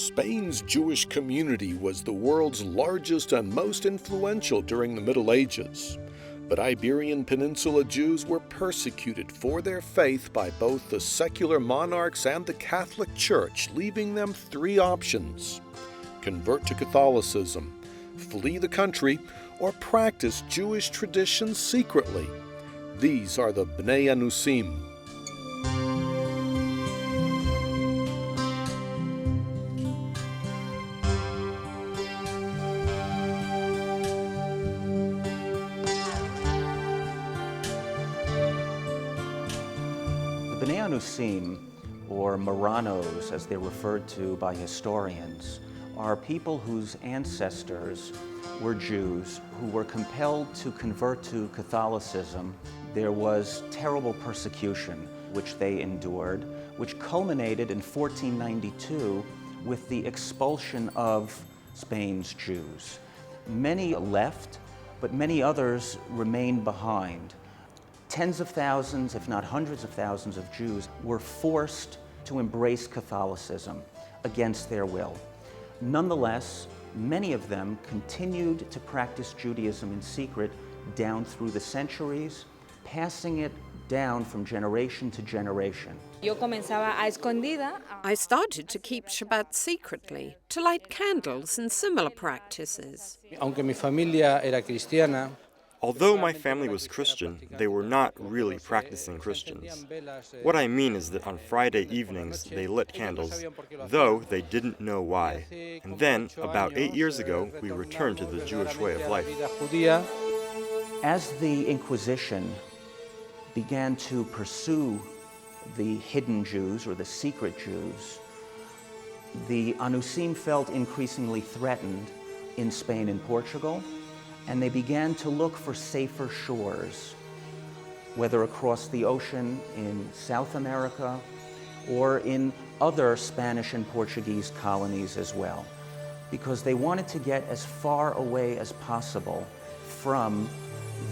Spain's Jewish community was the world's largest and most influential during the Middle Ages. But Iberian Peninsula Jews were persecuted for their faith by both the secular monarchs and the Catholic Church, leaving them three options: convert to Catholicism, flee the country, or practice Jewish traditions secretly. These are the Bnei Anusim. The Bnei Anusim, or Marranos as they're referred to by historians, are people whose ancestors were Jews who were compelled to convert to Catholicism. There was terrible persecution which they endured, which culminated in 1492 with the expulsion of Spain's Jews. Many left, but many others remained behind. Tens of thousands, if not hundreds of thousands of Jews were forced to embrace Catholicism against their will. Nonetheless, many of them continued to practice Judaism in secret down through the centuries, passing it down from generation to generation. I started to keep Shabbat secretly, to light candles and similar practices. Although my family was Christian, they were not really practicing Christians. What I mean is that on Friday evenings they lit candles, though they didn't know why. And then, about 8 years ago, we returned to the Jewish way of life. As the Inquisition began to pursue the hidden Jews, or the secret Jews, the Anusim felt increasingly threatened in Spain and Portugal, and they began to look for safer shores, whether across the ocean in South America or in other Spanish and Portuguese colonies as well, because they wanted to get as far away as possible from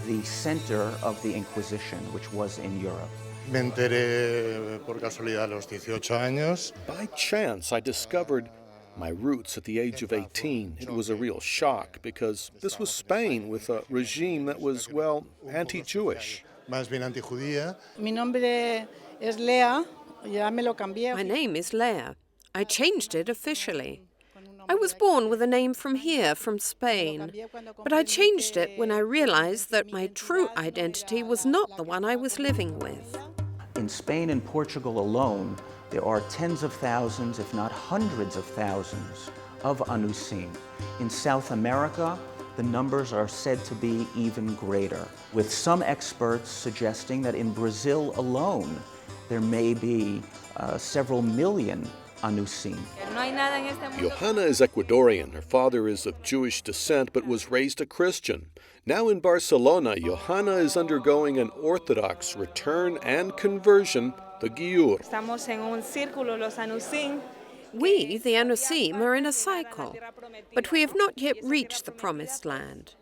the center of the Inquisition, which was in Europe. Me enteré por casualidad a los 18 años. By chance, I discovered my roots at the age of 18. It was a real shock because this was Spain with a regime that was, well, anti-Jewish. Más bien antijudía. Mi nombre es Lea. Ya me lo cambié. My name is Leah. I changed it officially. I was born with a name from here, from Spain, but I changed it when I realized that my true identity was not the one I was living with. In Spain and Portugal alone, there are tens of thousands, if not hundreds of thousands, of Anusim. In South America, the numbers are said to be even greater, with some experts suggesting that in Brazil alone, there may be several million Anusim. Johanna is Ecuadorian. Her father is of Jewish descent but was raised a Christian. Now in Barcelona, Johanna is undergoing an Orthodox return and conversion, the Giur. We, the Anusim, are in a cycle, but we have not yet reached the Promised Land.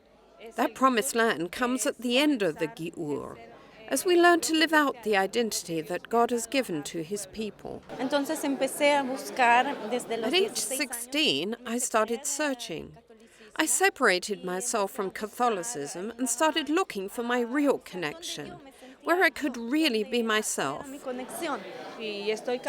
That Promised Land comes at the end of the Giur, as we learn to live out the identity that God has given to His people. At age 16, I started searching. I separated myself from Catholicism and started looking for my real connection, where I could really be myself.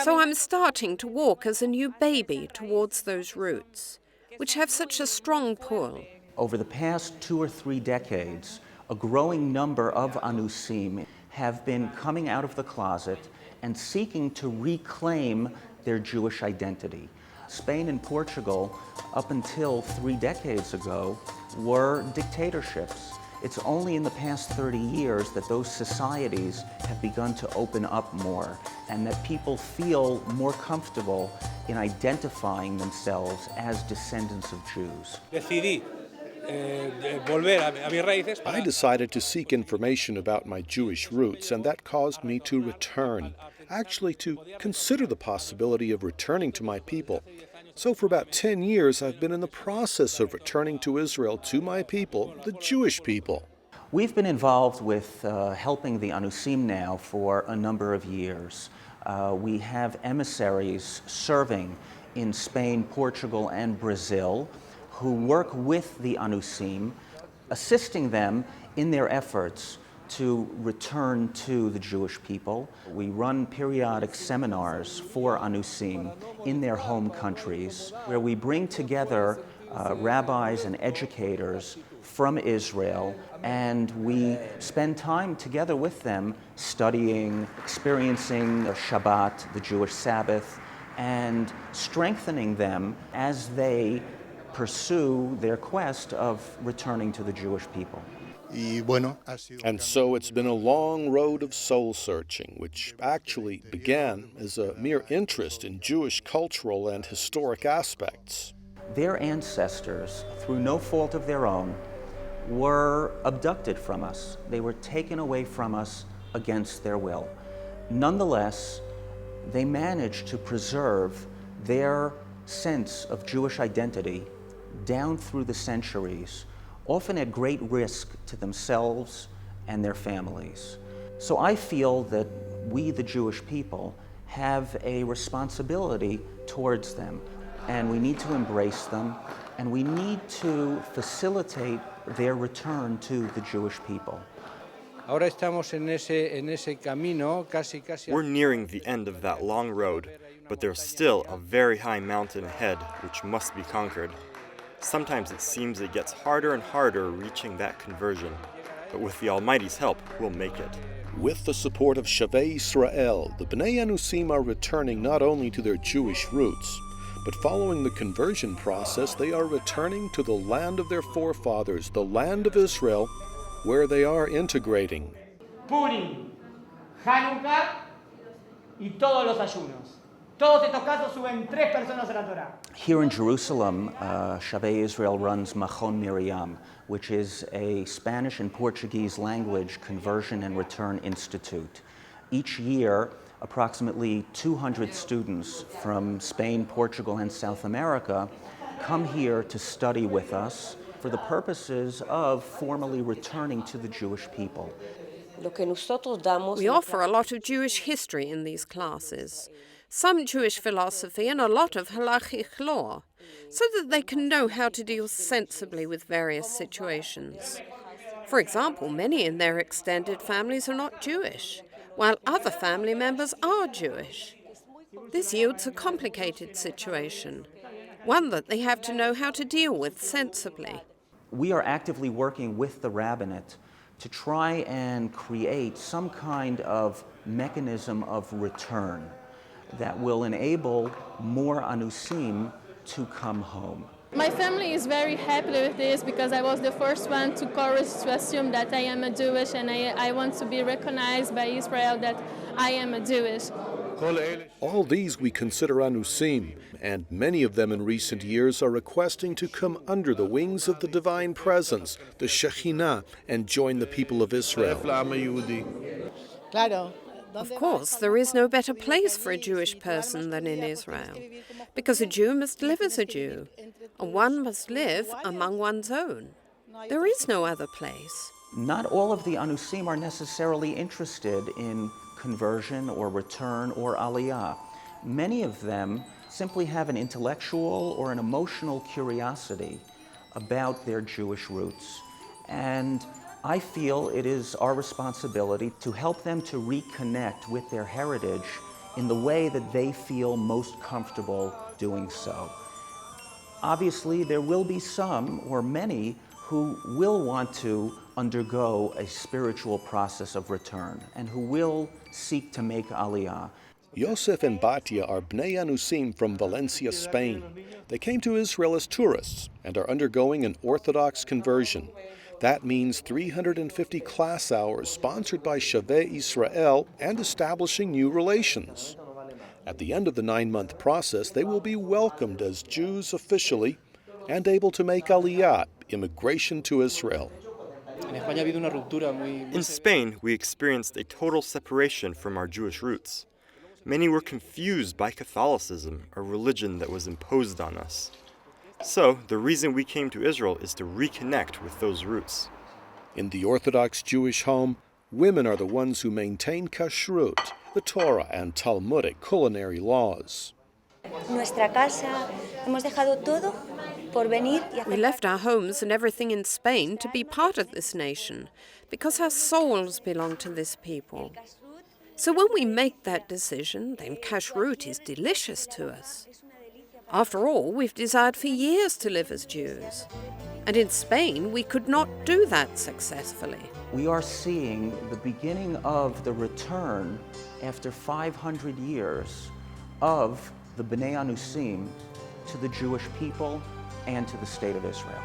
So I'm starting to walk as a new baby towards those roots, which have such a strong pull. Over the past 2 or 3 decades, a growing number of Anusim have been coming out of the closet and seeking to reclaim their Jewish identity. Spain and Portugal, up until 3 decades ago, were dictatorships. It's only in the past 30 years that those societies have begun to open up more and that people feel more comfortable in identifying themselves as descendants of Jews. I decided to seek information about my Jewish roots, and that caused me to return, actually to consider the possibility of returning to my people. So for about 10 years, I've been in the process of returning to Israel, to my people, the Jewish people. We've been involved with helping the Anusim now for a number of years. We have emissaries serving in Spain, Portugal, and Brazil who work with the Anusim, assisting them in their efforts to return to the Jewish people. We run periodic seminars for Anusim in their home countries, where we bring together rabbis and educators from Israel, and we spend time together with them studying, experiencing Shabbat, the Jewish Sabbath, and strengthening them as they pursue their quest of returning to the Jewish people. And so it's been a long road of soul-searching, which actually began as a mere interest in Jewish cultural and historic aspects. Their ancestors, through no fault of their own, were abducted from us. They were taken away from us against their will. Nonetheless, they managed to preserve their sense of Jewish identity down through the centuries, often at great risk to themselves and their families. So I feel that we, the Jewish people, have a responsibility towards them, and we need to embrace them, and we need to facilitate their return to the Jewish people. We're nearing the end of that long road, but there's still a very high mountain ahead which must be conquered. Sometimes it seems it gets harder and harder reaching that conversion, but with the Almighty's help, we'll make it. With the support of Shavei Israel, the Bnei Anusim are returning not only to their Jewish roots, but following the conversion process, they are returning to the land of their forefathers, the land of Israel, where they are integrating. Purim, Hanukkah y todos los ayunos. Todos estos casos suben 3 personas a la Torah. Here in Jerusalem, Shavei Israel runs Machon Miriam, which is a Spanish and Portuguese language conversion and return institute. Each year, approximately 200 students from Spain, Portugal, and South America come here to study with us for the purposes of formally returning to the Jewish people. We offer a lot of Jewish history in these classes, some Jewish philosophy, and a lot of halachic law, so that they can know how to deal sensibly with various situations. For example, many in their extended families are not Jewish, while other family members are Jewish. This yields a complicated situation, one that they have to know how to deal with sensibly. We are actively working with the rabbinate to try and create some kind of mechanism of return that will enable more Anusim to come home. My family is very happy with this because I was the first one to chorus to assume that I am a Jewish, and I want to be recognized by Israel that I am a Jewish. All these we consider Anusim, and many of them in recent years are requesting to come under the wings of the Divine Presence, the Shekhinah, and join the people of Israel. Of course, there is no better place for a Jewish person than in Israel, because a Jew must live as a Jew, and one must live among one's own. There is no other place. Not all of the Anusim are necessarily interested in conversion or return or aliyah. Many of them simply have an intellectual or an emotional curiosity about their Jewish roots. And I feel it is our responsibility to help them to reconnect with their heritage in the way that they feel most comfortable doing so. Obviously, there will be some or many who will want to undergo a spiritual process of return and who will seek to make aliyah. Yosef and Batia are Bnei Anusim from Valencia, Spain. They came to Israel as tourists and are undergoing an Orthodox conversion. That means 350 class hours sponsored by Shavei Israel and establishing new relations. At the end of the 9-month process, they will be welcomed as Jews officially and able to make aliyah, immigration to Israel. In Spain, we experienced a total separation from our Jewish roots. Many were confused by Catholicism, a religion that was imposed on us. So, the reason we came to Israel is to reconnect with those roots. In the Orthodox Jewish home, women are the ones who maintain kashrut, the Torah and Talmudic culinary laws. Nuestra casa, hemos dejado todo por venir y We hacer left our homes and everything in Spain to be part of this nation because our souls belong to this people. So when we make that decision, then kashrut is delicious to us. After all, we've desired for years to live as Jews. And in Spain, we could not do that successfully. We are seeing the beginning of the return after 500 years of the Bnei Anusim to the Jewish people and to the state of Israel.